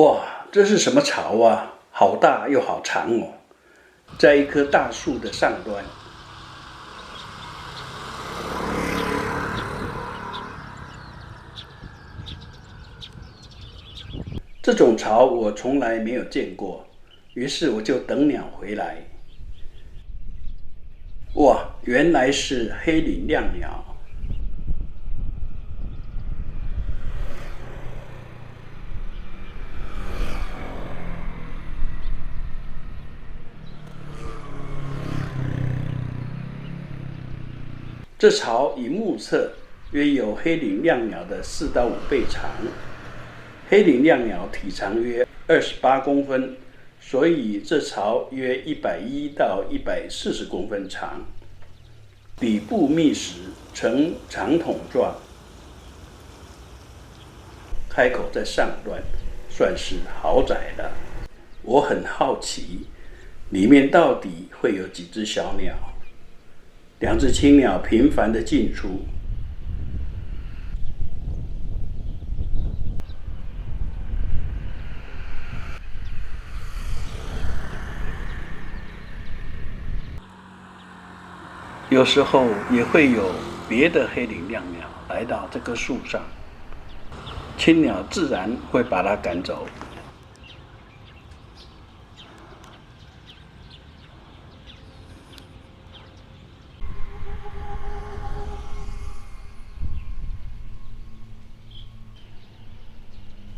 哇，这是什么巢啊？好大又好长哦，在一棵大树的上端。这种巢我从来没有见过，于是我就等鸟回来。哇，原来是黑领亮鸟。这巢以目测约有黑领亮鸟的4到5倍长。黑领亮鸟体长约28公分，所以这巢约110到140公分长。底部觅食呈长筒状，开口在上端，算是豪宅了。我很好奇，里面到底会有几只小鸟？2只青鸟频繁地进出。有时候也会有别的黑领亮鸟来到这棵树上，青鸟自然会把它赶走。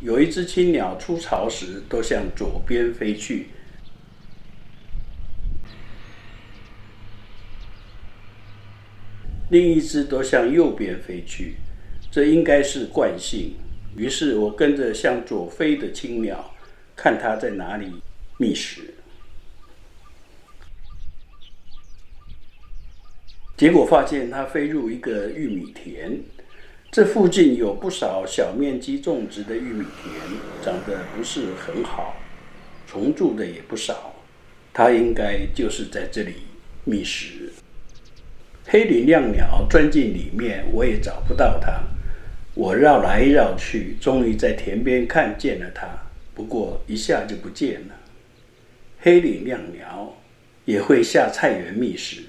有一只青鸟出巢时都向左边飞去，另一只都向右边飞去，这应该是惯性。于是我跟着向左飞的青鸟，看它在哪里觅食。结果发现它飞入一个玉米田，这附近有不少小面积种植的玉米田，长得不是很好，虫蛀的也不少。它应该就是在这里觅食。黑领亮鸟钻进里面，我也找不到它。我绕来绕去，终于在田边看见了它，不过一下就不见了。黑领亮鸟也会下菜园觅食。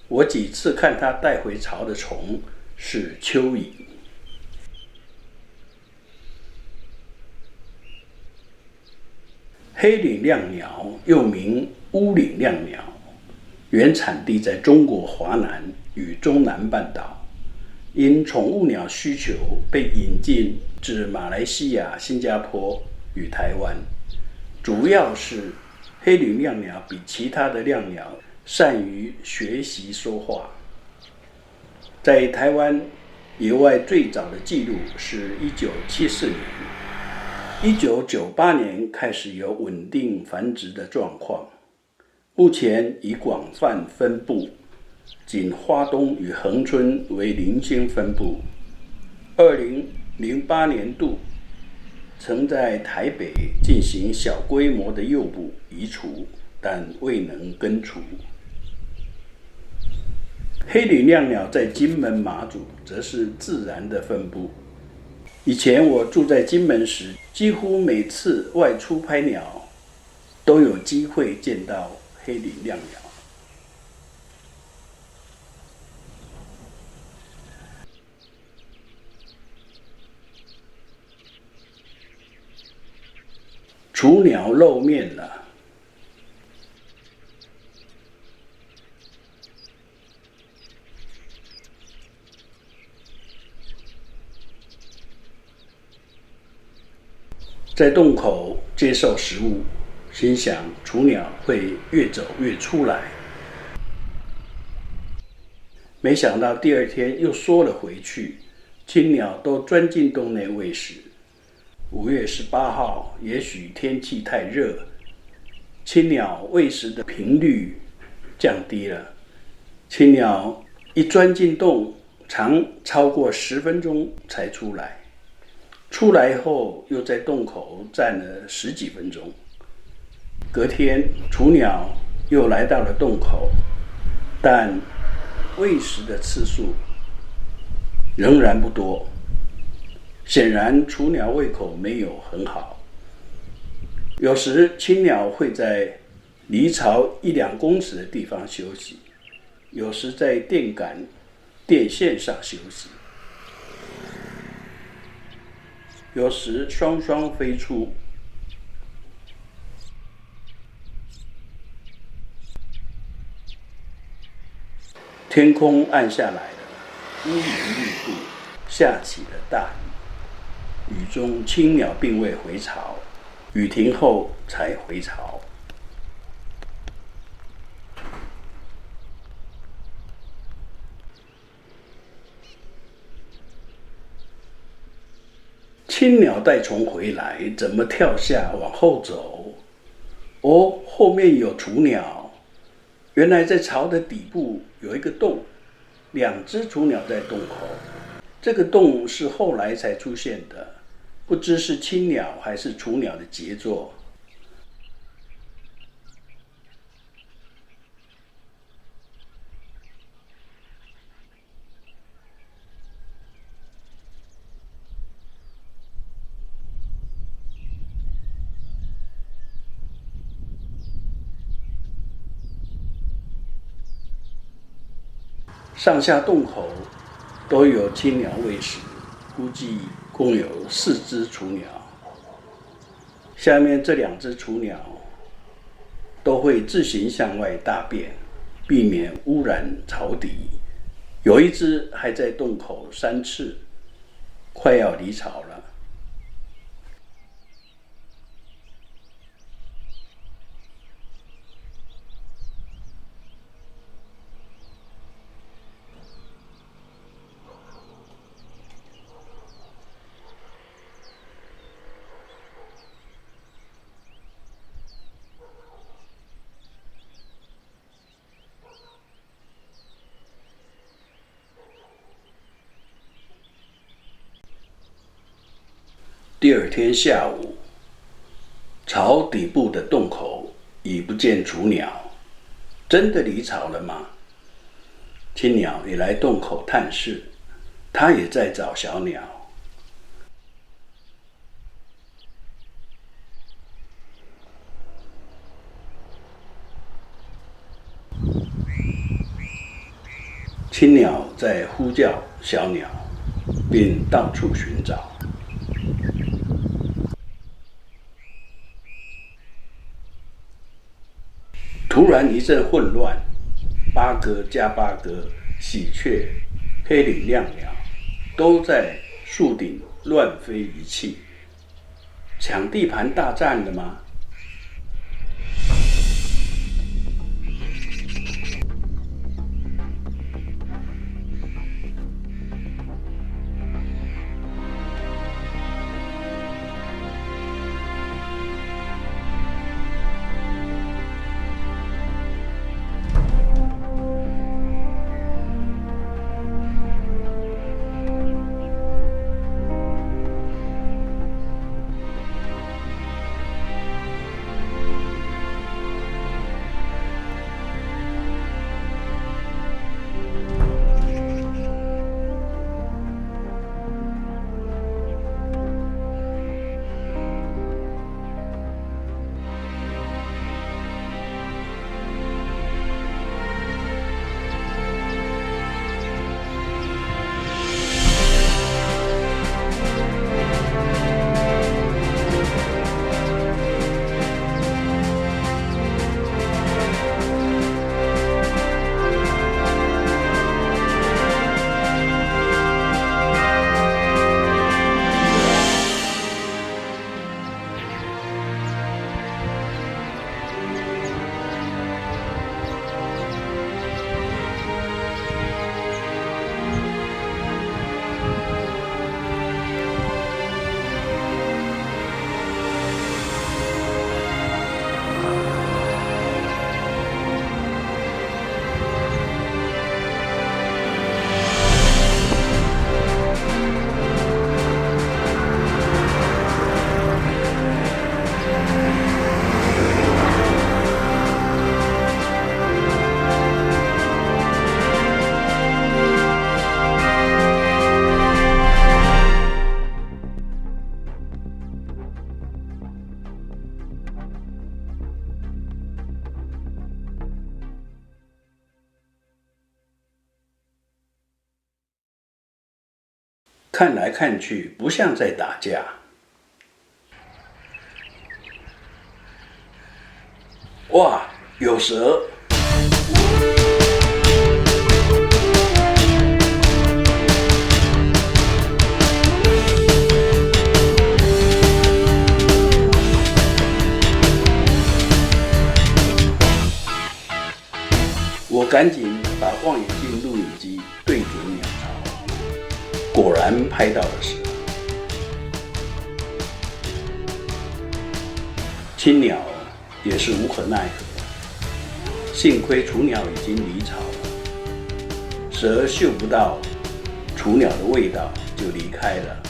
我几次看它带回巢的虫是蚯蚓。黑领亮鸟又名乌领亮鸟，原产地在中国华南与中南半岛，因宠物鸟需求被引进至马来西亚、新加坡与台湾。主要是黑领亮鸟比其他的亮鸟善于学习说话。在台湾野外最早的记录是1974年。1998年开始有稳定繁殖的状况，目前已广泛分布，仅花东与恒春为零星分布。2008年度曾在台北进行小规模的诱捕移除，但未能根除。黑领亮鸟在金门、马祖则是自然的分布。以前我住在金门时，几乎每次外出拍鸟，都有机会见到黑领亮鸟。雏鸟露面了。在洞口接受食物，心想雏鸟会越走越出来。没想到第2天又缩了回去，青鸟都钻进洞内喂食。5月18号，也许天气太热，青鸟喂食的频率降低了。青鸟一钻进洞，常超过10分钟才出来。出来后又在洞口站了10几分钟。隔天，雏鸟又来到了洞口，但喂食的次数仍然不多。显然雏鸟胃口没有很好，有时青鸟会在离巢1-2公尺的地方休息，有时在电杆、电线上休息，有时双双飞出。天空暗下来了，乌云密布，下起了大雨。雨中青鸟并未回巢，雨停后才回巢。青鸟带虫回来，怎么跳下往后走？哦，后面有雏鸟。原来在巢的底部有一个洞，2只雏鸟在洞口。这个洞是后来才出现的，不知是青鸟还是雏鸟的杰作。上下洞口都有青鸟喂食，估计共有4只雏鸟。下面这2只雏鸟都会自行向外大便，避免污染巢底。有一只还在洞口3次，快要离巢了。第2天下午，巢底部的洞口已不见雏鸟，真的离巢了吗？青鸟也来洞口探视，它也在找小鸟。青鸟在呼叫小鸟，并到处寻找。突然一阵混乱，八哥加八哥、喜鹊、黑领亮鸟都在树顶乱飞一气，抢地盘大战了吗？看来看去不像在打架。哇，有蛇！我赶紧把望远镜录影机对准鸟巢，果然拍到了蛇。青鸟也是无可奈何，幸亏雏鸟已经离巢了，蛇嗅不到雏鸟的味道就离开了。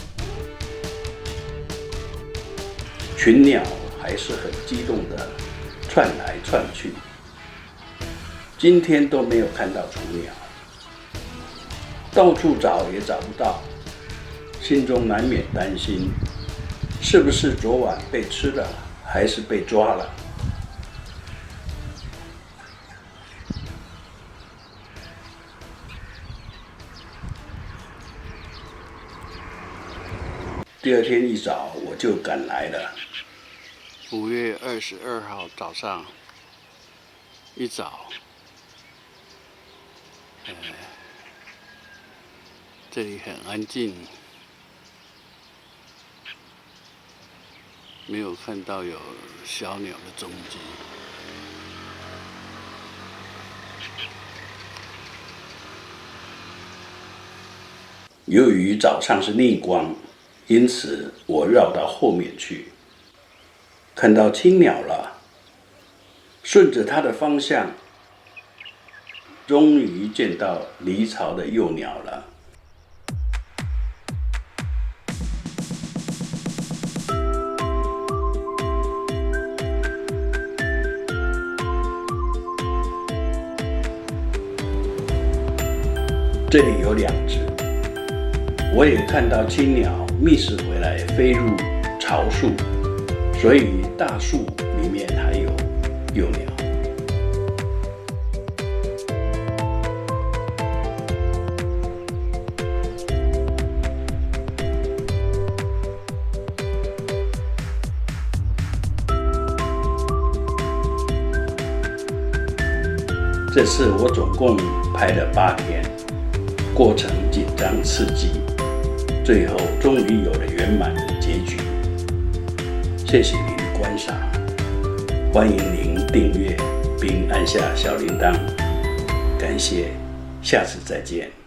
群鸟还是很激动地窜来窜去。今天都没有看到雏鸟，到处找也找不到，心中难免担心，是不是昨晚被吃了，还是被抓了？第二天一早我就赶来了。5月22号早上一早。这里很安静，没有看到有小鸟的踪迹。由于早上是逆光，因此我绕到后面去，看到青鸟了，顺着它的方向，终于见到离巢的幼鸟了。这里有2只，我也看到青鸟觅食回来飞入巢树，所以大树里面还有幼鸟。这次我总共拍了8天，过程紧张刺激，最后终于有了圆满的结局。谢谢您的观赏，欢迎您订阅并按下小铃铛，感谢，下次再见。